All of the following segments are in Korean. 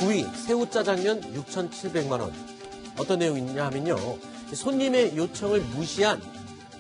9위 새우 짜장면 6,700만 원. 어떤 내용이냐 하면요. 손님의 요청을 무시한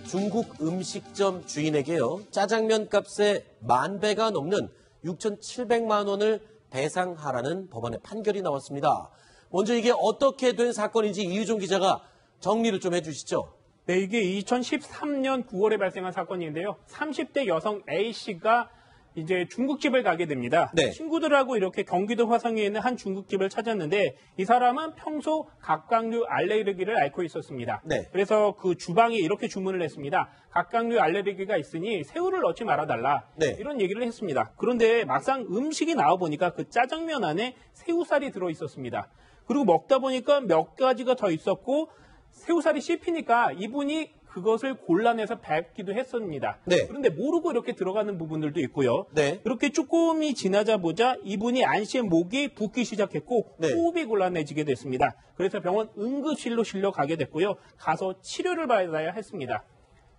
중국 음식점 주인에게요. 짜장면 값의 10,000배가 넘는 6,700만 원을 배상하라는 법원의 판결이 나왔습니다. 먼저 이게 어떻게 된 사건인지 이유종 기자가 정리를 좀 해주시죠. 네, 이게 2013년 9월에 발생한 사건인데요. 30대 여성 A씨가 이제 중국집을 가게 됩니다. 네. 친구들하고 이렇게 경기도 화성에 있는 한 중국집을 찾았는데 이 사람은 평소 각각류 알레르기를 앓고 있었습니다. 네. 그래서 그 주방에 이렇게 주문을 했습니다. 각각류 알레르기가 있으니 새우를 넣지 말아달라. 네. 이런 얘기를 했습니다. 그런데 막상 음식이 나와보니까 그 짜장면 안에 새우살이 들어있었습니다. 그리고 먹다 보니까 몇 가지가 더 있었고 새우살이 씹히니까 이분이 그것을 골라내서 뱉기도 했습니다. 네. 그런데 모르고 이렇게 들어가는 부분들도 있고요. 네. 이렇게 조금이 지나자 보자 이분이 안시의 목이 붓기 시작했고 네. 호흡이 곤란해지게 됐습니다. 그래서 병원 응급실로 실려가게 됐고요. 가서 치료를 받아야 했습니다.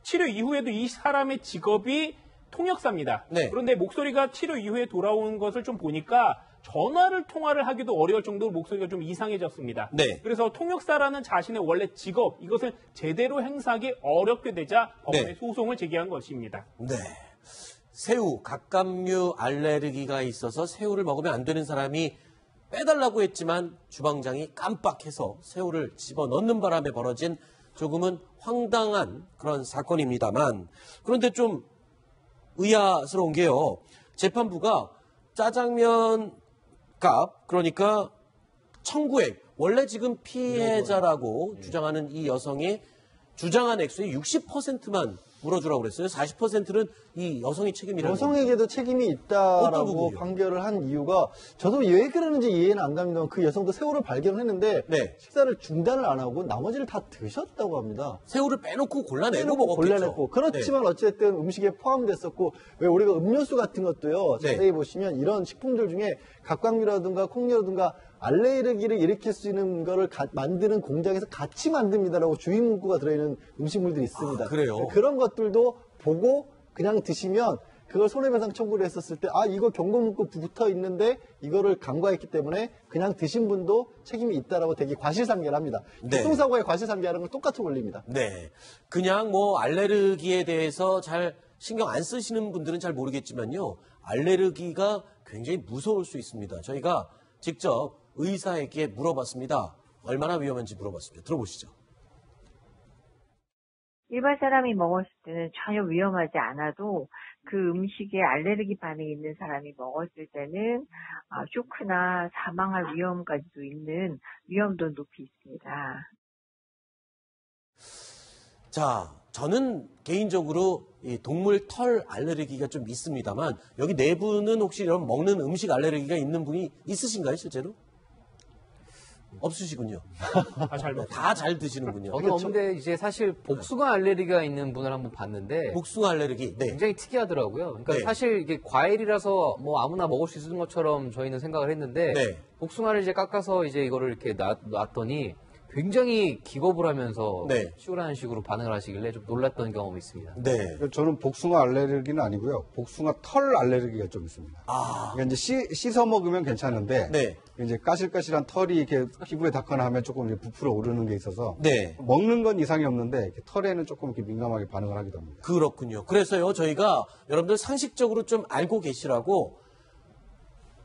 치료 이후에도 이 사람의 직업이 통역사입니다. 네. 그런데 목소리가 치료 이후에 돌아오는 것을 좀 보니까 통화를 하기도 어려울 정도로 목소리가 좀 이상해졌습니다. 네. 그래서 통역사라는 자신의 원래 직업, 이것을 제대로 행사하기 어렵게 되자 법원에 네. 소송을 제기한 것입니다. 네. 새우, 각각류 알레르기가 있어서 새우를 먹으면 안 되는 사람이 빼달라고 했지만 주방장이 깜빡해서 새우를 집어넣는 바람에 벌어진 조금은 황당한 그런 사건입니다만, 그런데 좀 의아스러운 게요. 재판부가 짜장면 값, 그러니까 청구액, 원래 지금 피해자라고 주장하는 이 여성이 주장한 액수의 60%만 물어주라고 그랬어요. 40%는 이 여성이 책임이라는 여성에게도 책임이 있다라고 판결을 한 이유가 저도 왜 그러는지 이해는 안 갑니다만 그 여성도 새우를 발견했는데 네. 식사를 중단을 안 하고 나머지를 다 드셨다고 합니다. 새우를 빼놓고 골라내고 먹었겠죠. 골라냈고 그렇지만 네. 어쨌든 음식에 포함됐었고 왜 우리가 음료수 같은 것도요. 네. 자세히 보시면 이런 식품들 중에 각각류라든가 콩류라든가 알레르기를 일으킬 수 있는 거를 만드는 공장에서 같이 만듭니다라고 주의 문구가 들어있는 음식물들이 있습니다. 아, 그래요? 그런 것들도 보고 그냥 드시면 그걸 손해배상 청구를 했었을 때 이거 경고 문구 붙어 있는데 이거를 간과했기 때문에 그냥 드신 분도 책임이 있다라고 되게 과실상계합니다. 네. 교통사고에 과실상계하는 건 똑같은 원리입니다. 네. 그냥 뭐 알레르기에 대해서 잘 신경 안 쓰시는 분들은 잘 모르겠지만요. 알레르기가 굉장히 무서울 수 있습니다. 저희가 직접 의사에게 물어봤습니다. 얼마나 위험한지 물어봤습니다. 들어보시죠. 일반 사람이 먹었을 때는 전혀 위험하지 않아도 그 음식에 알레르기 반응이 있는 사람이 먹었을 때는 쇼크나 사망할 위험까지도 있는 위험도 높이 있습니다. 자, 저는 개인적으로 이 동물 털 알레르기가 좀 있습니다만 여기 네 분은 혹시 이런 먹는 음식 알레르기가 있는 분이 있으신가요, 실제로? 없으시군요. 다 잘 드시는군요. 저는 없는데 이제 사실 복숭아 알레르기가 있는 분을 한번 봤는데 복숭아 알레르기. 네. 굉장히 특이하더라고요. 그러니까 네. 사실 이게 과일이라서 뭐 아무나 먹을 수 있는 것처럼 저희는 생각을 했는데 네. 복숭아를 이제 깎아서 이제 이거를 이렇게 놨더니 굉장히 기겁을 하면서 네. 치우라는 식으로 반응을 하시길래 좀 놀랐던 경험이 있습니다. 네. 저는 복숭아 알레르기는 아니고요. 복숭아 털 알레르기가 좀 있습니다. 그러니까 이제 씻어 먹으면 괜찮은데 네. 이제 까실까실한 털이 이렇게 피부에 닿거나 하면 조금 이렇게 부풀어 오르는 게 있어서 네. 먹는 건 이상이 없는데 이렇게 털에는 조금 이렇게 민감하게 반응을 하기도 합니다. 그렇군요. 그래서요, 저희가 여러분들 상식적으로 좀 알고 계시라고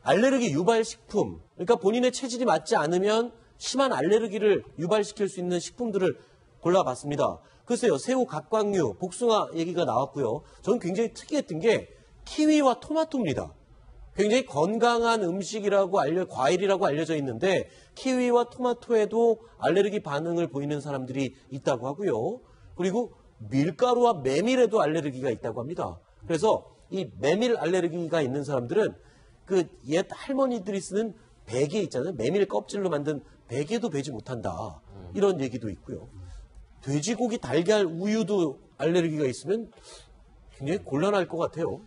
알레르기 유발 식품, 그러니까 본인의 체질이 맞지 않으면 심한 알레르기를 유발시킬 수 있는 식품들을 골라봤습니다. 글쎄요, 새우, 각각류, 복숭아 얘기가 나왔고요. 저는 굉장히 특이했던 게 키위와 토마토입니다. 굉장히 건강한 음식이라고 과일이라고 알려져 있는데 키위와 토마토에도 알레르기 반응을 보이는 사람들이 있다고 하고요. 그리고 밀가루와 메밀에도 알레르기가 있다고 합니다. 그래서 이 메밀 알레르기가 있는 사람들은 그 옛 할머니들이 쓰는 베개 있잖아요. 메밀 껍질로 만든 베개도 베지 못한다. 이런 얘기도 있고요. 돼지고기, 달걀, 우유도 알레르기가 있으면 굉장히 곤란할 것 같아요.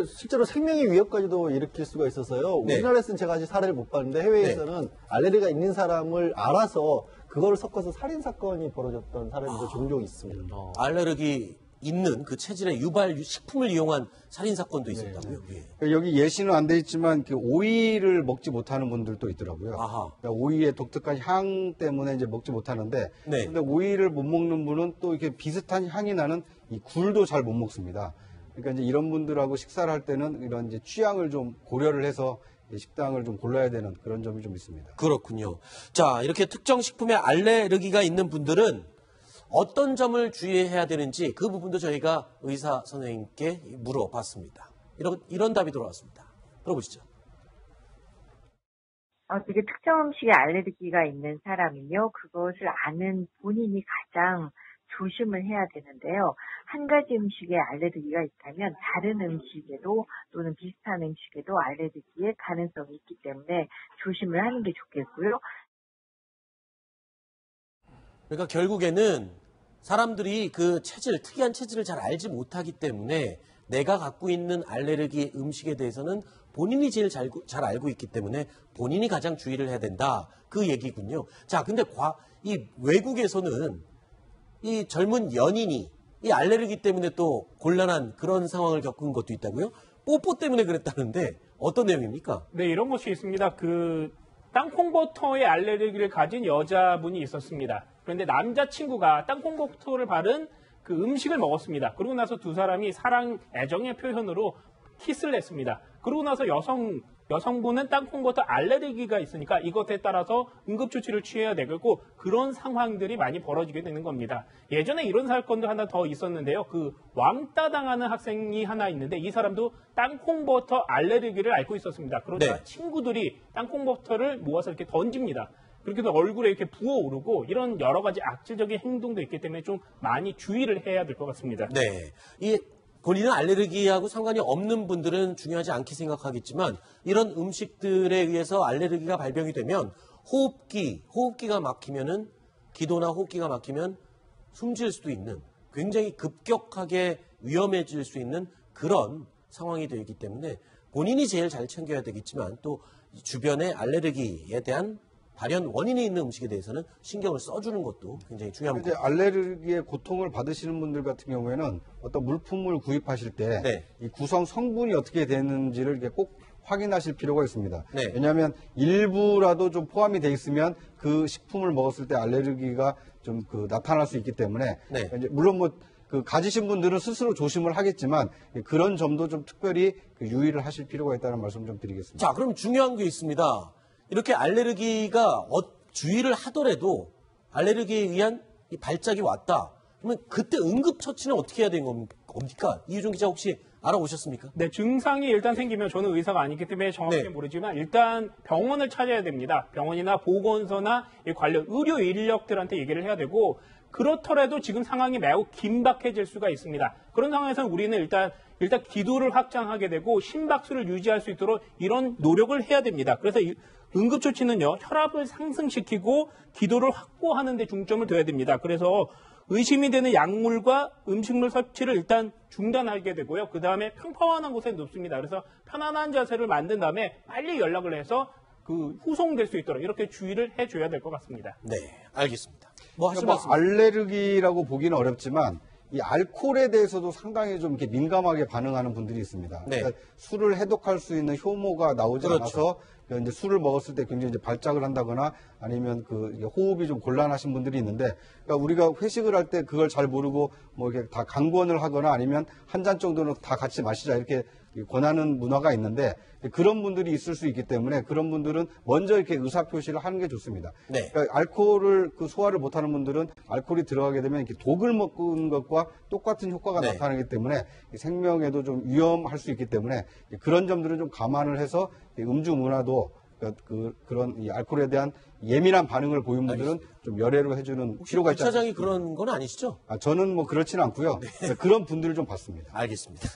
실제로 생명의 위협까지도 일으킬 수가 있어서요. 네. 우리나라에서는 제가 아직 사례를 못 봤는데 해외에서는 알레르기가 있는 사람을 알아서 그걸 섞어서 살인 사건이 벌어졌던 사례도 종종 있습니다. 알레르기 있는 그 체질의 유발 식품을 이용한 살인 사건도 있었다고요. 예. 여기 예시는 안 돼 있지만 그 오이를 먹지 못하는 분들도 있더라고요. 아하. 그러니까 오이의 독특한 향 때문에 이제 먹지 못하는데, 네. 근데 오이를 못 먹는 분은 또 이렇게 비슷한 향이 나는 이 굴도 잘 못 먹습니다. 그러니까 이제 이런 분들하고 식사를 할 때는 이런 이제 취향을 좀 고려를 해서 식당을 좀 골라야 되는 그런 점이 좀 있습니다. 그렇군요. 자, 이렇게 특정 식품에 알레르기가 있는 분들은 어떤 점을 주의해야 되는지 그 부분도 저희가 의사 선생님께 물어봤습니다. 이런 답이 들어왔습니다. 들어보시죠. 되게 특정 음식에 알레르기가 있는 사람은요, 그것을 아는 본인이 가장 조심을 해야 되는데요. 한 가지 음식에 알레르기가 있다면 다른 음식에도 또는 비슷한 음식에도 알레르기의 가능성이 있기 때문에 조심을 하는 게 좋겠고요. 그러니까 결국에는 사람들이 그 체질, 특이한 체질을 잘 알지 못하기 때문에 내가 갖고 있는 알레르기 음식에 대해서는 본인이 제일 잘 알고 있기 때문에 본인이 가장 주의를 해야 된다. 그 얘기군요. 자, 근데 이 외국에서는 이 젊은 연인이 이 알레르기 때문에 또 곤란한 그런 상황을 겪은 것도 있다고요? 뽀뽀 때문에 그랬다는데 어떤 내용입니까? 네, 이런 것이 있습니다. 땅콩버터에 알레르기를 가진 여자분이 있었습니다. 그런데 남자친구가 땅콩버터를 바른 그 음식을 먹었습니다. 그러고 나서 두 사람이 사랑, 애정의 표현으로 키스를 했습니다. 그러고 나서 여성분은 땅콩버터 알레르기가 있으니까 이것에 따라서 응급조치를 취해야 되고 그런 상황들이 많이 벌어지게 되는 겁니다. 예전에 이런 사건도 하나 더 있었는데요. 왕따 당하는 학생이 하나 있는데 이 사람도 땅콩버터 알레르기를 앓고 있었습니다. 그러자 네. 친구들이 땅콩버터를 모아서 이렇게 던집니다. 그렇게 해서 얼굴에 이렇게 부어오르고 이런 여러 가지 악질적인 행동도 있기 때문에 좀 많이 주의를 해야 될 것 같습니다. 네. 본인은 알레르기하고 상관이 없는 분들은 중요하지 않게 생각하겠지만 이런 음식들에 의해서 알레르기가 발병이 되면 호흡기가 막히면은 기도나 호흡기가 막히면 숨질 수도 있는 굉장히 급격하게 위험해질 수 있는 그런 상황이 되기 때문에 본인이 제일 잘 챙겨야 되겠지만 또 주변의 알레르기에 대한 발현 원인이 있는 음식에 대해서는 신경을 써주는 것도 굉장히 중요합니다. 이제 알레르기의 고통을 받으시는 분들 같은 경우에는 어떤 물품을 구입하실 때 네. 이 구성 성분이 어떻게 되는지를 이렇게 꼭 확인하실 필요가 있습니다. 네. 왜냐하면 일부라도 좀 포함이 돼 있으면 그 식품을 먹었을 때 알레르기가 좀 나타날 수 있기 때문에 네. 이제 물론 가지신 분들은 스스로 조심을 하겠지만 그런 점도 좀 특별히 유의를 하실 필요가 있다는 말씀 좀 드리겠습니다. 자, 그럼 중요한 게 있습니다. 이렇게 알레르기가 주의를 하더라도 알레르기에 의한 이 발작이 왔다. 그러면 그때 응급처치는 어떻게 해야 되는 겁니까? 이유정 기자 혹시 알아보셨습니까? 네, 증상이 일단 생기면 저는 의사가 아니기 때문에 정확히 네. 모르지만 일단 병원을 찾아야 됩니다. 병원이나 보건소나 관련 의료 인력들한테 얘기를 해야 되고 그렇더라도 지금 상황이 매우 긴박해질 수가 있습니다. 그런 상황에서는 우리는 일단 기도를 확장하게 되고 심박수를 유지할 수 있도록 이런 노력을 해야 됩니다. 그래서 응급조치는요, 혈압을 상승시키고 기도를 확보하는 데 중점을 둬야 됩니다. 그래서 의심이 되는 약물과 음식물 섭취를 일단 중단하게 되고요. 그 다음에 평평한 곳에 눕습니다. 그래서 편안한 자세를 만든 다음에 빨리 연락을 해서 후송될 수 있도록 이렇게 주의를 해줘야 될 것 같습니다. 네, 알겠습니다. 하실 그러니까 말씀? 알레르기라고 보기는 어렵지만 이 알코올에 대해서도 상당히 좀 이렇게 민감하게 반응하는 분들이 있습니다. 네. 그러니까 술을 해독할 수 있는 효모가 나오지 그렇죠. 않아서 이제 술을 먹었을 때 굉장히 이제 발작을 한다거나 아니면 호흡이 좀 곤란하신 분들이 있는데, 그러니까 우리가 회식을 할 때 그걸 잘 모르고 이렇게 다 강권을 하거나 아니면 한 잔 정도는 다 같이 마시자 이렇게 권하는 문화가 있는데 그런 분들이 있을 수 있기 때문에 그런 분들은 먼저 이렇게 의사 표시를 하는 게 좋습니다. 네. 그러니까 알코올을 소화를 못하는 분들은 알코올이 들어가게 되면 이렇게 독을 먹은 것과 똑같은 효과가 네. 나타나기 때문에 생명에도 좀 위험할 수 있기 때문에 그런 점들은 좀 감안을 해서 음주 문화도 그런 이 알코올에 대한 예민한 반응을 보인 분들은 좀 열애로 해주는 필요가 있지 차장이 않습니까? 그런 건 아니시죠? 저는 그렇지는 않고요. 그런 분들을 좀 봤습니다. 알겠습니다.